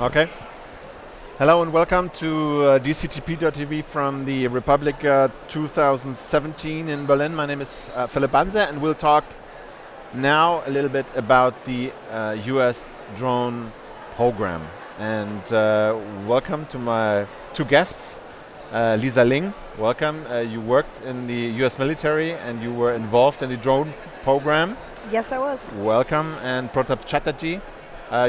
Okay. Hello and welcome to DCTP.tv from the Republic 2017 in Berlin. My name is Philipp Banse, and we'll talk now a little bit about the US drone program. And welcome to my two guests. Lisa Ling, welcome. You worked in the US military and you were involved in the drone program. Yes, I was. Welcome. And Pratap Chatterjee,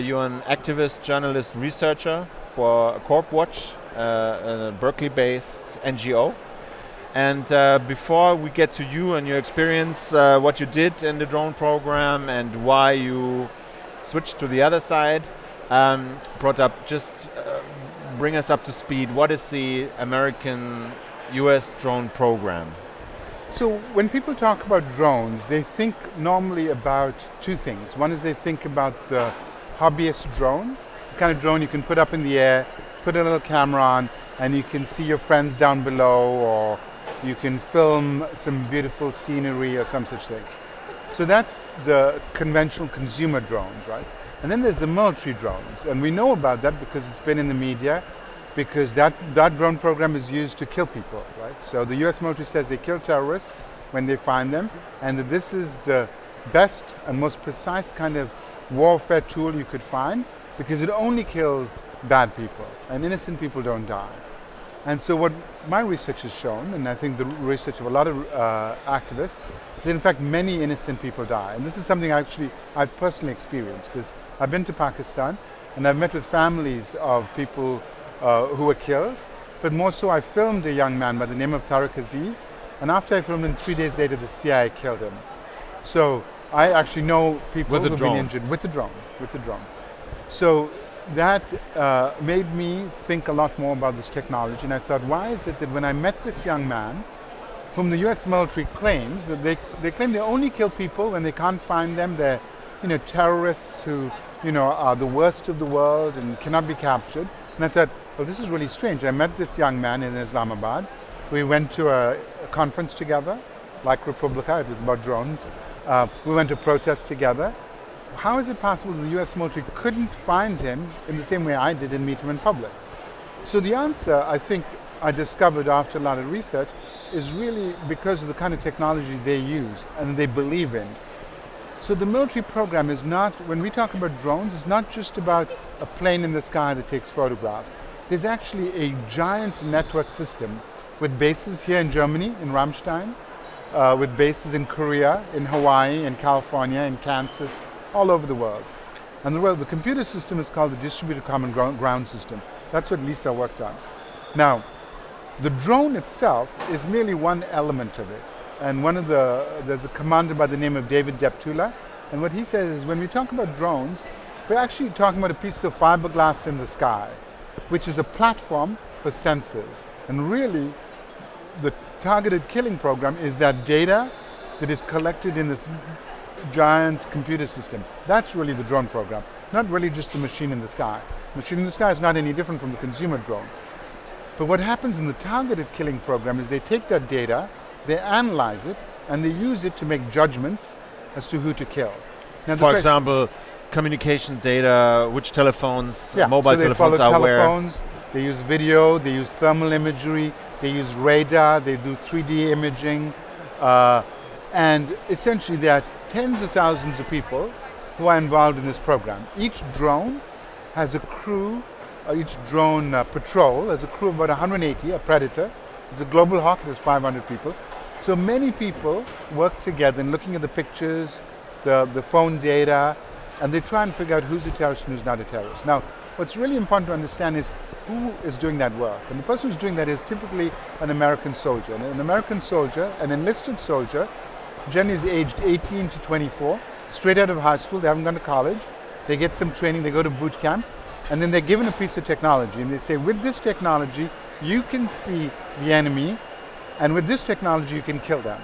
you're an activist, journalist, researcher for Corp Watch, a Berkeley-based NGO. And before we get to you and your experience, what you did in the drone program and why you switched to the other side, Pratap, just bring us up to speed. What is the American US drone program? So when people talk about drones, they think normally about two things. One is they think about the hobbyist drone, the kind of drone you can put up in the air, put a little camera on, and you can see your friends down below, or you can film some beautiful scenery or some such thing. So that's the conventional consumer drones, right? And then there's the military drones, and we know about that because it's been in the media, because that drone program is used to kill people, right? So the US military says they kill terrorists when they find them, and that this is the best and most precise kind of warfare tool you could find, because it only kills bad people, and innocent people don't die. And so what my research has shown, and I think the research of a lot of activists, is that in fact many innocent people die. And this is something I've personally experienced, because I've been to Pakistan, and I've met with families of people who were killed, but more so I filmed a young man by the name of Tariq Aziz, and after I filmed him, 3 days later the CIA killed him. So I actually know people who've been injured with the drone. So that made me think a lot more about this technology, and I thought, why is it that when I met this young man, whom the US military claims, that they claim they only kill people when they can't find them, they're terrorists who are the worst of the world and cannot be captured. And I thought, well, this is really strange. I met this young man in Islamabad. We went to a conference together, like republica, it was about drones. We went to protest together. How is it possible the US military couldn't find him in the same way I did and meet him in public? So the answer, I think, I discovered after a lot of research, is really because of the kind of technology they use and they believe in. So the military program is not, when we talk about drones, it's not just about a plane in the sky that takes photographs. There's actually a giant network system with bases here in Germany, in Ramstein, with bases in Korea, in Hawaii, in California, in Kansas, all over the world. And the computer system is called the Distributed Common Ground System. That's what Lisa worked on. Now, the drone itself is merely one element of it. And there's a commander by the name of David Deptula, and what he says is when we talk about drones, we're actually talking about a piece of fiberglass in the sky, which is a platform for sensors. And really, the targeted killing program is that data that is collected in this giant computer system. That's really the drone program, not really just the machine in the sky. The machine in the sky is not any different from the consumer drone. But what happens in the targeted killing program is they take that data, they analyze it, and they use it to make judgments as to who to kill. Now, for example, communication data, which telephones, mobile so telephones are telephones, they use video, they use thermal imagery, they use radar, they do 3D imaging, and essentially there are tens of thousands of people who are involved in this program. Each drone has a crew, each drone patrol has a crew of about 180, a Predator. It's a global hawk, there's 500 people. So many people work together in looking at the pictures, the phone data, and they try and figure out who's a terrorist and who's not a terrorist. Now, what's really important to understand is who is doing that work. And the person who's doing that is typically an American soldier. And an American soldier, an enlisted soldier, generally is aged 18 to 24, straight out of high school, they haven't gone to college, they get some training, they go to boot camp, and then they're given a piece of technology, and they say, with this technology, you can see the enemy, and with this technology, you can kill them.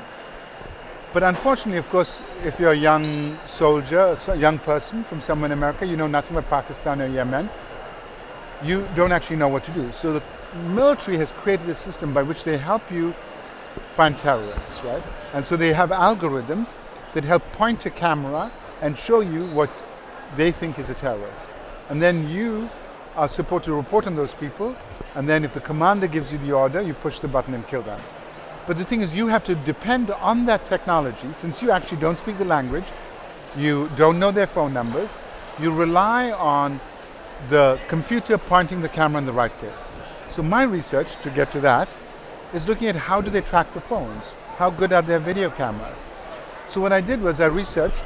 But unfortunately, of course, if you're a young soldier, a young person from somewhere in America, you know nothing about Pakistan or Yemen, you don't actually know what to do. So the military has created a system by which they help you find terrorists, right? And so they have algorithms that help point a camera and show you what they think is a terrorist. And then you are supposed to report on those people, and then if the commander gives you the order, you push the button and kill them. But the thing is, you have to depend on that technology. Since you actually don't speak the language, you don't know their phone numbers, you rely on the computer pointing the camera in the right place. So my research, to get to that, is looking at how do they track the phones? How good are their video cameras? So what I did was I researched,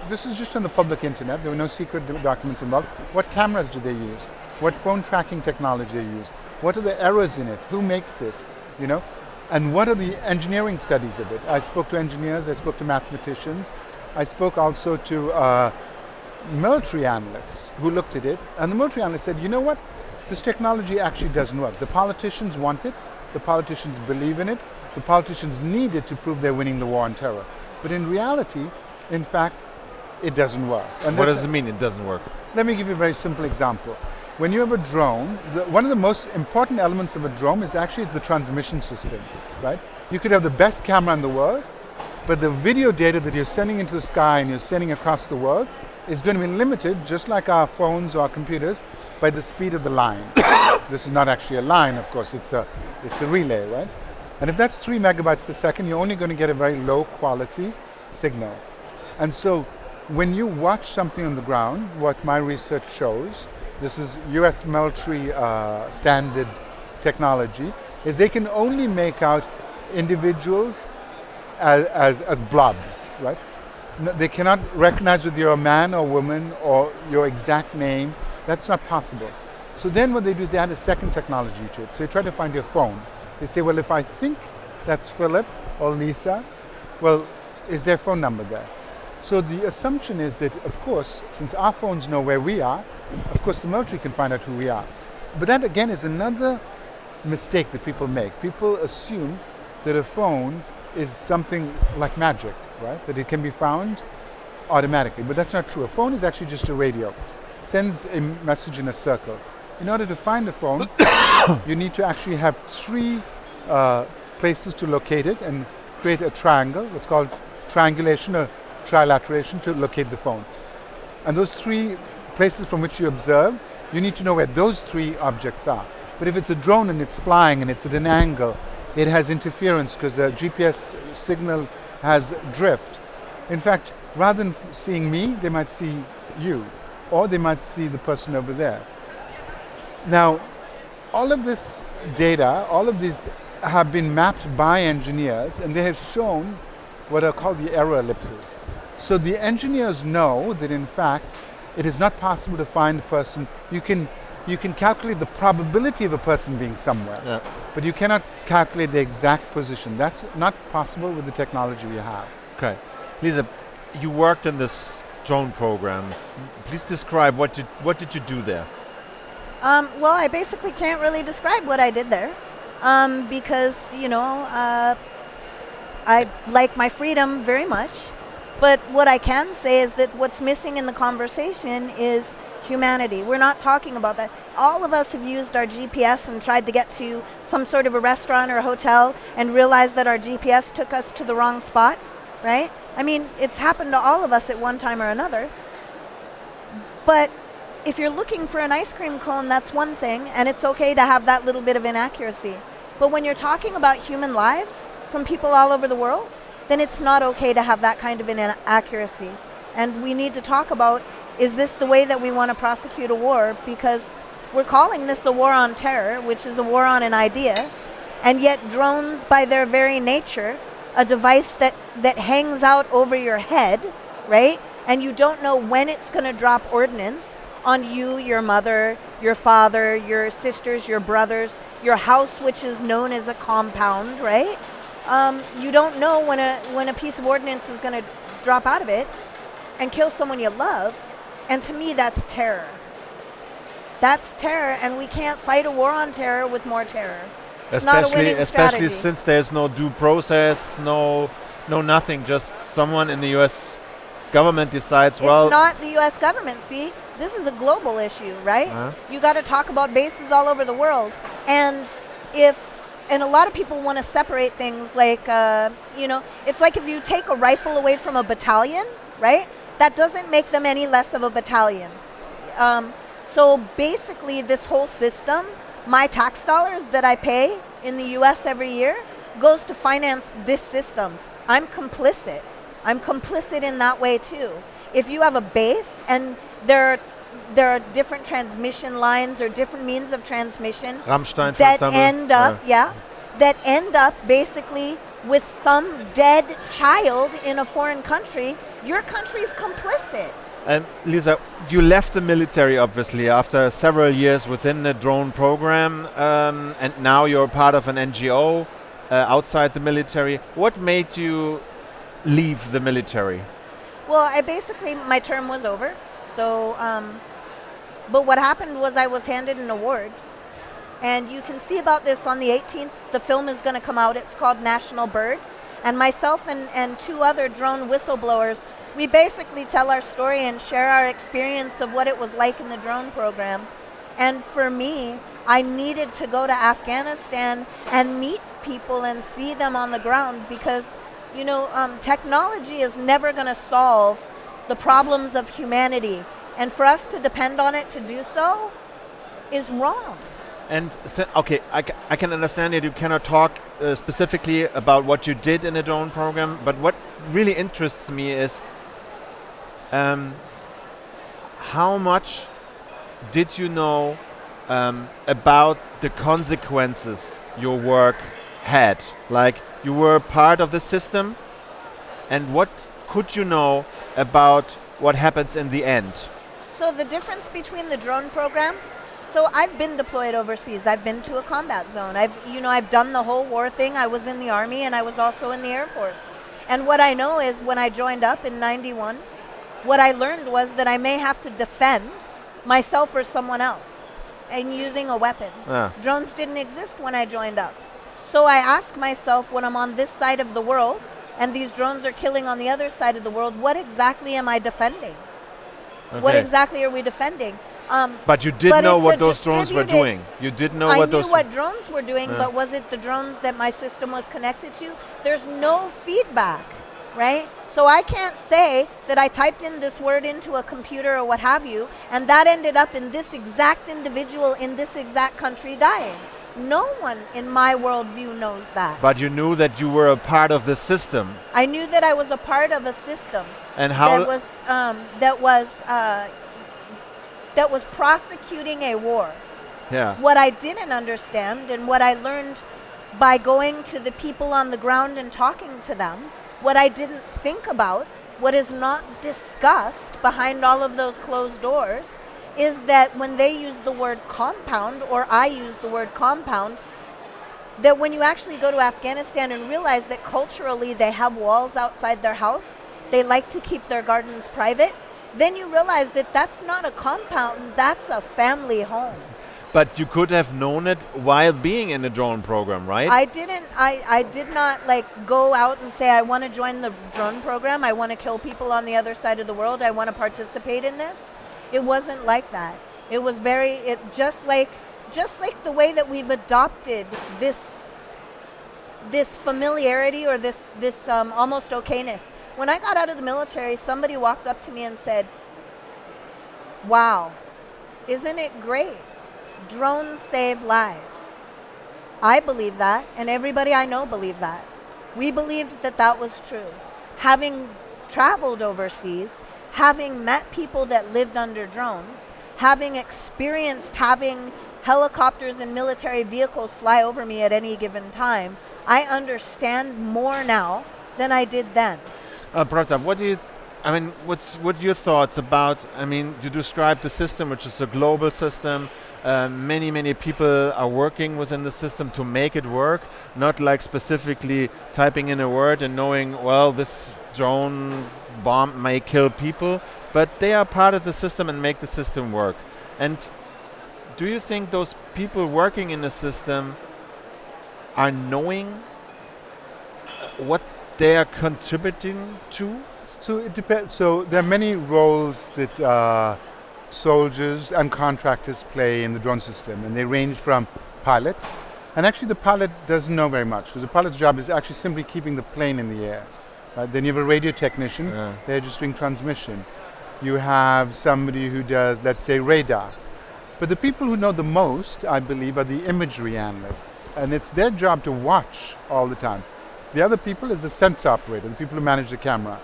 this is just on the public internet, there were no secret documents involved. What cameras do they use? What phone tracking technology they use? What are the errors in it? Who makes it? You know? And what are the engineering studies of it? I spoke to engineers, I spoke to mathematicians, I spoke also to military analysts who looked at it, and the military analysts said, you know what? This technology actually doesn't work. The politicians want it, the politicians believe in it, the politicians need it to prove they're winning the war on terror. But in reality, in fact, it doesn't work. And what does it mean it doesn't work? Let me give you a very simple example. When you have a drone, one of the most important elements of a drone is actually the transmission system, right? You could have the best camera in the world, but the video data that you're sending into the sky and you're sending across the world is going to be limited, just like our phones or our computers, by the speed of the line. This is not actually a line, of course, it's a relay, right? And if that's 3 megabytes per second, you're only going to get a very low quality signal. And so when you watch something on the ground, what my research shows, this is US military standard technology, is they can only make out individuals as blobs, right? No, they cannot recognize whether you're a man or woman or your exact name. That's not possible. So then what they do is they add a second technology to it. So they try to find your phone. They say, well, if I think that's Philip or Lisa, well, is their phone number there? So the assumption is that, of course, since our phones know where we are, of course the military can find out who we are. But that again is another mistake that people make. People assume that a phone is something like magic, right? That it can be found automatically, but that's not true. A phone is actually just a radio. It sends a message in a circle. In order to find the phone, you need to actually have 3 places to locate it and create a triangle, what's called triangulation or trilateration, to locate the phone. And those 3 places from which you observe, you need to know where those 3 objects are. But if it's a drone and it's flying and it's at an angle, it has interference because the GPS signal has drift. In fact, rather than seeing me, they might see you, or they might see the person over there. Now, all of this data, all of these have been mapped by engineers, and they have shown what are called the error ellipses. So the engineers know that in fact it is not possible to find a person. You can calculate the probability of a person being somewhere, but you cannot calculate the exact position. That's not possible with the technology we have. Okay. Lisa, you worked in this drone program. Please describe what did you do there? Well, I basically can't really describe what I did there because, I like my freedom very much. But what I can say is that what's missing in the conversation is humanity. We're not talking about that. All of us have used our GPS and tried to get to some sort of a restaurant or a hotel and realized that our GPS took us to the wrong spot, right? I mean, it's happened to all of us at one time or another. But if you're looking for an ice cream cone, that's one thing, and it's okay to have that little bit of inaccuracy. But when you're talking about human lives from people all over the world, then it's not okay to have that kind of inaccuracy. And we need to talk about, is this the way that we want to prosecute a war? Because we're calling this a war on terror, which is a war on an idea, and yet drones, by their very nature, a device that hangs out over your head, right? And you don't know when it's going to drop ordnance on you, your mother, your father, your sisters, your brothers, your house, which is known as a compound, right? You don't know when a piece of ordnance is going to drop out of it and kill someone you love. And to me, that's terror. That's terror, and we can't fight a war on terror with more terror. It's not a winning strategy. Especially since there's no due process, no nothing. Just someone in the U.S. government decides, it's not the U.S. government. See, this is a global issue, right? You got to talk about bases all over the world. And a lot of people want to separate things like, it's like if you take a rifle away from a battalion, right? That doesn't make them any less of a battalion. So basically this whole system, my tax dollars that I pay in the US every year goes to finance this system. I'm complicit. I'm complicit in that way too. If you have a base and there are different transmission lines or different means of transmission Rammstein, for that example. that end up basically with some dead child in a foreign country, your country's complicit. And Lisa, you left the military obviously after several years within the drone program, and now you're part of an NGO outside the military. What made you leave the military? Well, my term was over. So, but what happened was I was handed an award. And you can see about this on the 18th. The film is going to come out. It's called National Bird. And myself and two other drone whistleblowers, we basically tell our story and share our experience of what it was like in the drone program. And for me, I needed to go to Afghanistan and meet people and see them on the ground because, technology is never going to solve the problems of humanity. And for us to depend on it to do so is wrong. And I can understand that you cannot talk specifically about what you did in the drone program, but what really interests me is how much did you know about the consequences your work had? Like, you were part of the system, and what could you know about what happens in the end? So the difference between the drone program, so I've been deployed overseas. I've been to a combat zone. I've done the whole war thing. I was in the Army and I was also in the Air Force. And what I know is when I joined up in 91, what I learned was that I may have to defend myself or someone else and using a weapon. Drones didn't exist when I joined up. So I ask myself when I'm on this side of the world and these drones are killing on the other side of the world, what exactly am I defending? Okay. What exactly are we defending? But you did know what those drones were doing. You did know what those... I knew what drones were doing, but was it the drones that my system was connected to? There's no feedback, right? So I can't say that I typed in this word into a computer or what have you, and that ended up in this exact individual in this exact country dying. No one in my worldview knows that. But you knew that you were a part of the system. I knew that I was a part of a system. And how... that was prosecuting a war. Yeah. What I didn't understand and what I learned by going to the people on the ground and talking to them, what I didn't think about, what is not discussed behind all of those closed doors, is that when they use the word compound, or I use the word compound, that when you actually go to Afghanistan and realize that culturally they have walls outside their house, they like to keep their gardens private, then you realize that that's not a compound, that's a family home. But you could have known it while being in the drone program, right? I did not go out and say, I want to join the drone program, I want to kill people on the other side of the world, I want to participate in this. It wasn't like that. It was just like the way that we've adopted this familiarity or this almost okayness. When I got out of the military, somebody walked up to me and said, "Wow, isn't it great? Drones save lives." I believe that, and everybody I know believed that. We believed that that was true. Having traveled overseas, having met people that lived under drones, having experienced having helicopters and military vehicles fly over me at any given time, I understand more now than I did then. Pratap, what are your thoughts about, you described the system, which is a global system. Many people are working within the system to make it work, not like specifically typing in a word and knowing, well, this drone bomb may kill people, but they are part of the system and make the system work. And do you think those people working in the system are knowing what they are contributing to? So it depends. So there are many roles that soldiers and contractors play in the drone system, and they range from pilot, and actually the pilot doesn't know very much because the pilot's job is actually simply keeping the plane in the air. Then you have a radio technician, they're just doing transmission. You have somebody who does, let's say, radar. But the people who know the most, I believe, are the imagery analysts. And it's their job to watch all the time. The other people is the sensor operator, the people who manage the camera.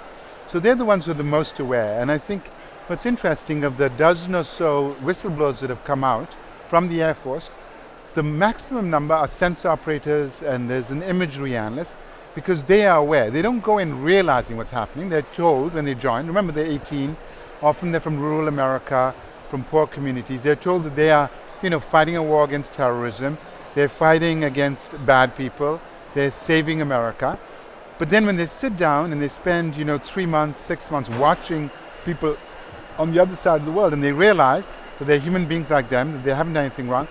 So they're the ones who are the most aware. And I think what's interesting, of the dozen or so whistleblowers that have come out from the Air Force, the maximum number are sensor operators and there's an imagery analyst, because they are aware. They don't go in realizing what's happening. They're told when they join, remember they're 18, often they're from rural America, from poor communities. They're told that they are, fighting a war against terrorism. They're fighting against bad people. They're saving America. But then when they sit down and they spend, 3 months, 6 months watching people on the other side of the world, and they realize that they're human beings like them, that they haven't done anything wrong,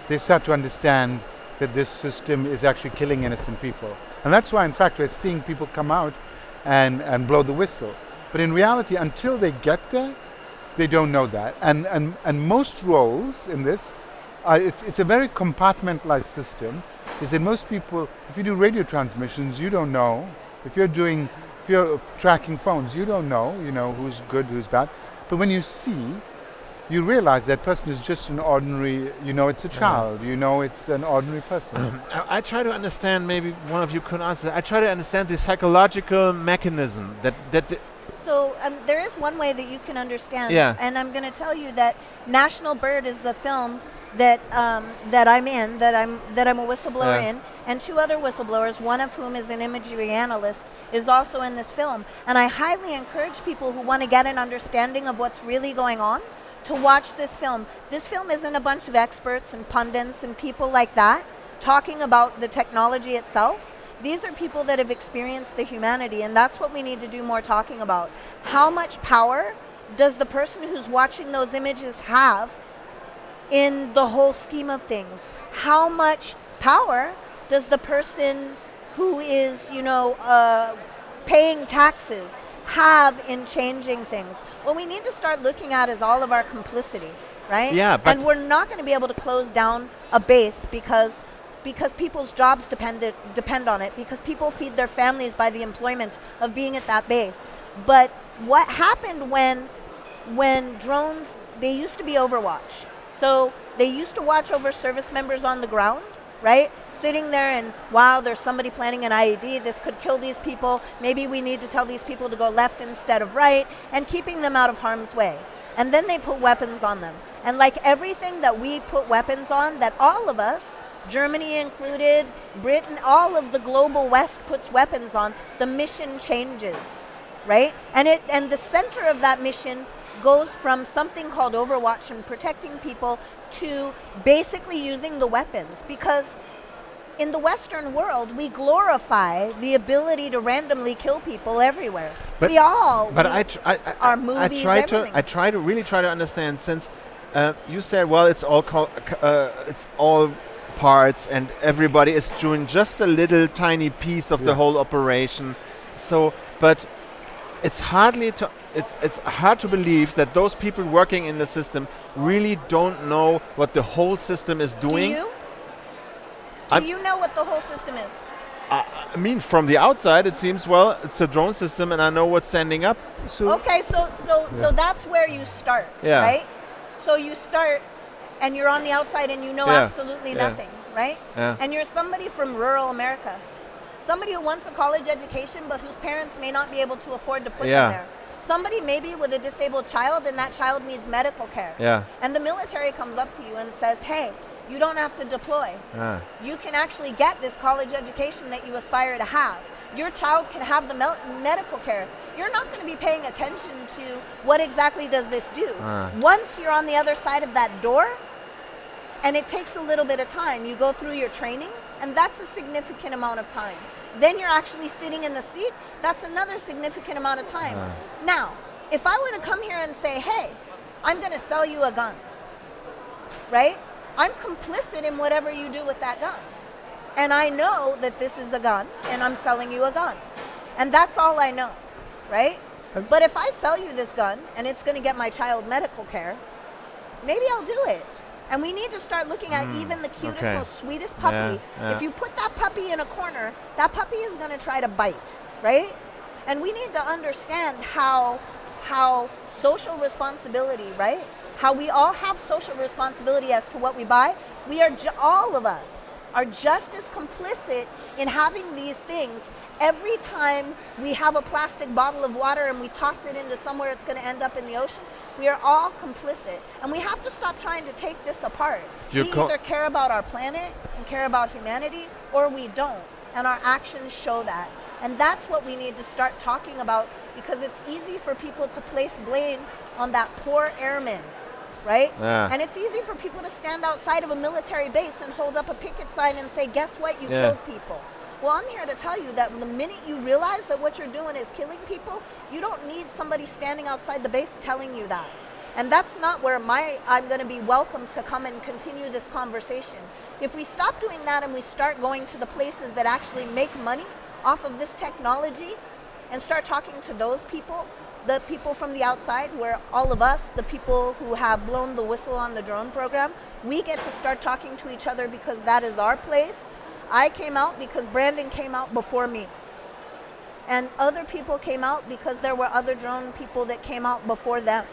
they start to understand that this system is actually killing innocent people. And that's why, in fact, we're seeing people come out and blow the whistle. But in reality, until they get there, they don't know that. And most roles in this, it's a very compartmentalized system, is that most people, if you do radio transmissions, you don't know. If you're tracking phones, you don't know, who's good, who's bad. But when you see, you realize that person is just an ordinary, it's a child, it's an ordinary person. I try to understand, maybe one of you could answer, I try to understand the psychological mechanism that So there is one way that you can understand, Yeah. and I'm going to tell you that National Bird is the film that I'm in, that I'm a whistleblower Yeah. in, and 2 other whistleblowers, one of whom is an imagery analyst, is also in this film. And I highly encourage people who want to get an understanding of what's really going on to watch this film. This film isn't a bunch of experts and pundits and people like that talking about the technology itself. These are people that have experienced the humanity, and that's what we need to do more talking about. How much power does the person who's watching those images have in the whole scheme of things? How much power does the person who is, paying taxes have in changing things? What we need to start looking at is all of our complicity, right? Yeah, but and we're not going to be able to close down a base because people's jobs depend on it, because people feed their families by the employment of being at that base. But what happened when drones, they used to be Overwatch. So they used to watch over service members on the ground, right? Sitting there and, wow, there's somebody planning an IED, this could kill these people, maybe we need to tell these people to go left instead of right, and keeping them out of harm's way. And then they put weapons on them. And like everything that we put weapons on, that all of us, Germany included, Britain, all of the global West puts weapons on, the mission changes, right? And the center of that mission goes from something called Overwatch and protecting people to basically using the weapons, because in the Western world, we glorify the ability to randomly kill people everywhere. But our movies, everything. I really try to understand, since you said, well, it's all parts and everybody is doing just a little tiny piece of the whole operation. So, but it's hard to believe that those people working in the system really don't know what the whole system is doing. Do you? Do you know what the whole system is? I mean, from the outside, it seems, well, it's a drone system and I know what's sending up. So that's where you start, right? So you start and you're on the outside and you know absolutely nothing, right? Yeah. And you're somebody from rural America. Somebody who wants a college education but whose parents may not be able to afford to put them there. Somebody maybe with a disabled child and that child needs medical care. Yeah. And the military comes up to you and says, hey, you don't have to deploy. You can actually get this college education that you aspire to have. Your child can have the medical care. You're not going to be paying attention to what exactly does this do. Once you're on the other side of that door, and it takes a little bit of time, you go through your training, and that's a significant amount of time. Then you're actually sitting in the seat, that's another significant amount of time. Now, if I were to come here and say, hey, I'm going to sell you a gun, right? I'm complicit in whatever you do with that gun. And I know that this is a gun, and I'm selling you a gun. And that's all I know, right? But if I sell you this gun, and it's going to get my child medical care, maybe I'll do it. And we need to start looking at even the cutest, most sweetest puppy. If you put that puppy in a corner, that puppy is going to try to bite, right? And we need to understand how social responsibility, right? how we all have social responsibility as to what we buy. We are, all of us are just as complicit in having these things. Every time we have a plastic bottle of water and we toss it into somewhere it's going to end up in the ocean, we are all complicit. And we have to stop trying to take this apart. We either care about our planet and care about humanity, or we don't. And our actions show that. And that's what we need to start talking about, because it's easy for people to place blame on that poor airman, right? Yeah. And it's easy for people to stand outside of a military base and hold up a picket sign and say, guess what, you killed people. Well, I'm here to tell you that the minute you realize that what you're doing is killing people, you don't need somebody standing outside the base telling you that. And that's not where I'm going to be welcome to come and continue this conversation. If we stop doing that and we start going to the places that actually make money off of this technology and start talking to those people, the people from the outside, where all of us, the people who have blown the whistle on the drone program, we get to start talking to each other, because that is our place. I came out because Brandon came out before me. And other people came out because there were other drone people that came out before them.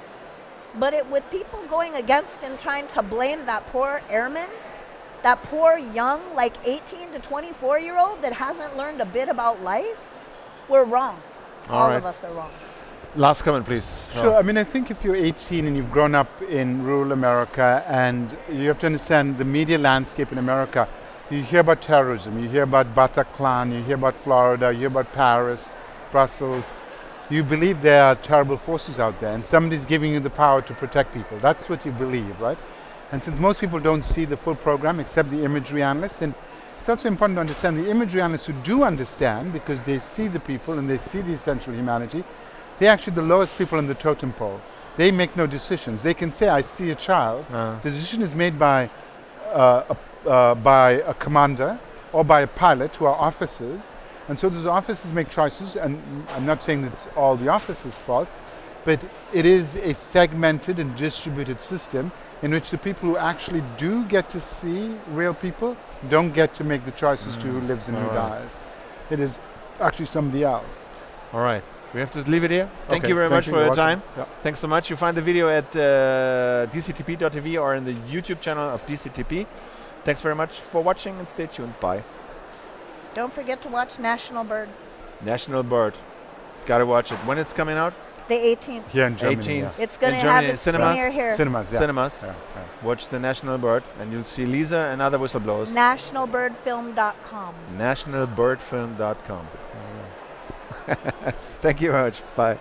But with people going against and trying to blame that poor airman, that poor young, like 18 to 24-year-old that hasn't learned a bit about life, we're wrong. All of us are wrong. Last comment, please. Sure. I mean, I think if you're 18 and you've grown up in rural America, and you have to understand the media landscape in America, you hear about terrorism, you hear about Bataclan, you hear about Florida, you hear about Paris, Brussels. You believe there are terrible forces out there, and somebody's giving you the power to protect people. That's what you believe, right? And since most people don't see the full program except the imagery analysts, and it's also important to understand the imagery analysts who do understand, because they see the people and they see the essential humanity, they're actually the lowest people in the totem pole. They make no decisions. They can say, I see a child. The decision is made by a commander or by a pilot, who are officers. And so those officers make choices, and I'm not saying it's all the officers' fault, but it is a segmented and distributed system in which the people who actually do get to see real people don't get to make the choices to who lives and who dies. It is actually somebody else. All right. We have to leave it here. Thank Okay, you very much for your time. Yeah. Thanks so much. You find the video at dctp.tv or in the YouTube channel of DCTP. Thanks very much for watching, and stay tuned. Bye. Don't forget to watch National Bird. National Bird. Gotta watch it. When it's coming out? The 18th. Here in Germany. 18th. Yeah. It's going In to have Germany, its cinemas? premiere here. Cinemas, yeah. Cinemas. Yeah. Watch the National Bird, and you'll see Lisa and other whistleblowers. Nationalbirdfilm.com. Nationalbirdfilm.com. Thank you very much. Bye.